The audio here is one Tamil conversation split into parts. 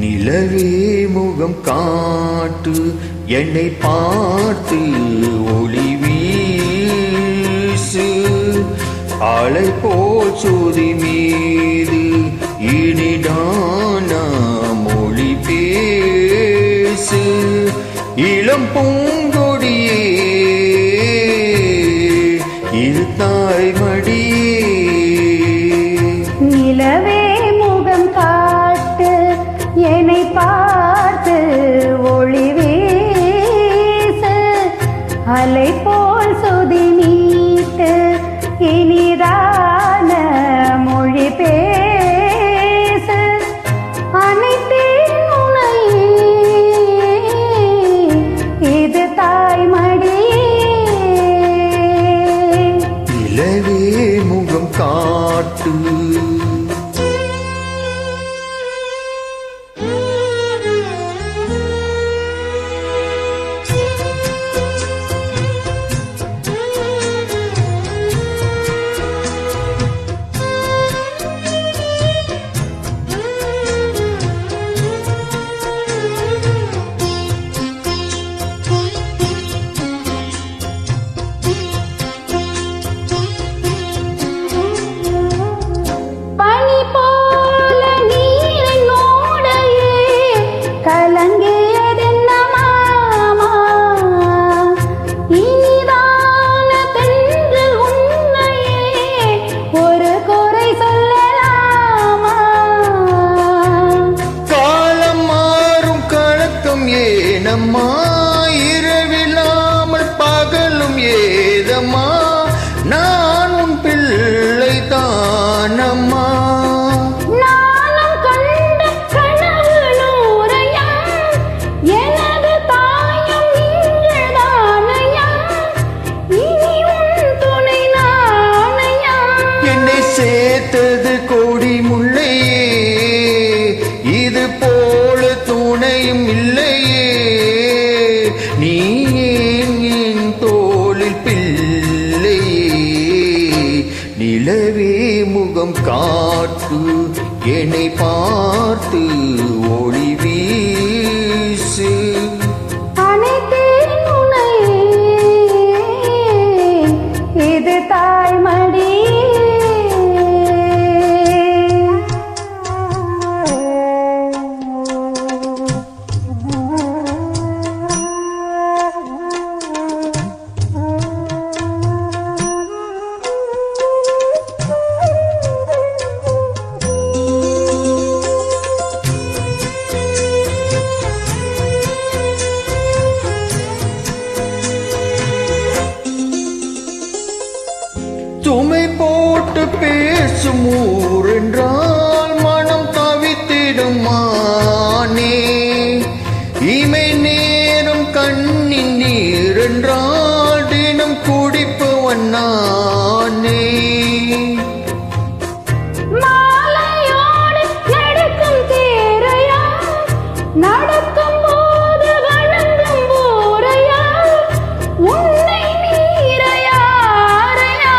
நிலவே முகம் காட்டு என்னை பார்த்து ஒளி வீசு அலை போல் சுதி மீது இனிடான மொழி பேசு இளம் பூங்கொடியே இரு தாய்மடியே நிலவே முகம் காட்டு என்னை பார்த்து ஒளி வீசு அலை போல் சுதி மீட்டு இனிதான மொழி பேசு அனைத்தேன் உன்னையே இது தாய்மடியே நிலவே முகம் காட்டு ஏனம்மா இரவில்லாமல் பகலும் ஏதம்மா நான் உன் பிள்ளை தானம்மா நானும் கண்ட கனவு நூறையா எனது தாயும் நீங்கள்தானையா இனி உன் துணை நானையா என்னை சேர்த்தது கொடி முல்லையே இது போல துணையும் இல்லையே நீ என் தோளில் பிள்ளையே நிலவே முகம் காட்டு என்னை பார்த்து ஒளி வீசு அனைத்தேன் உன்னையே இது தாய்மடி சுமை போட்டு பேசும் ஊரென்றால் மனம் தவித்திடும் மானே இமை நேரம் கண்ணின் நீர் என்றால் தினம் குடிப்பவன் நானே மாலையோடு நடக்கும் தேரையா நடக்கும் போது வணங்கும் போரையா உன்னை நீரையாரையா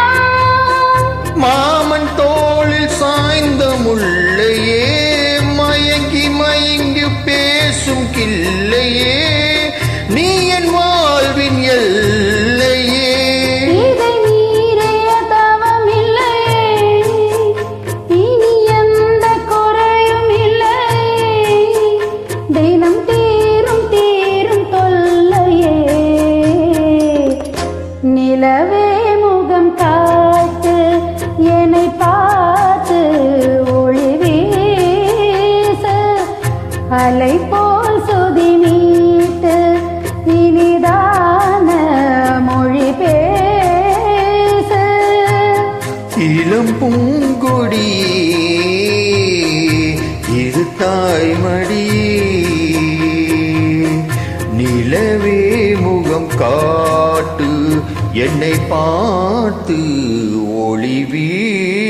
மாமன் தோளில் சாய்ந்த முல்லையே மயங்கி மயங்கி பேசும் கிள்ளையே நீ என் வாழ்வின் எல்லையே இதை மீறிய தவம் இல்லையே இனி எந்த குறையும் இல்லையே தினம் தீரும் தீரும் தொல்லையே நிலவே முகம் காட்டு என்னை பார்த்து ஒளி வீசு அலை போல் சுதி மீட்டு இனிதான மொழி பேசு இளம் பூங்கொடியே இரு தாய்மடியே நிலவே முகம் காட்டு என்னை பார்த்து ஒளி வீசு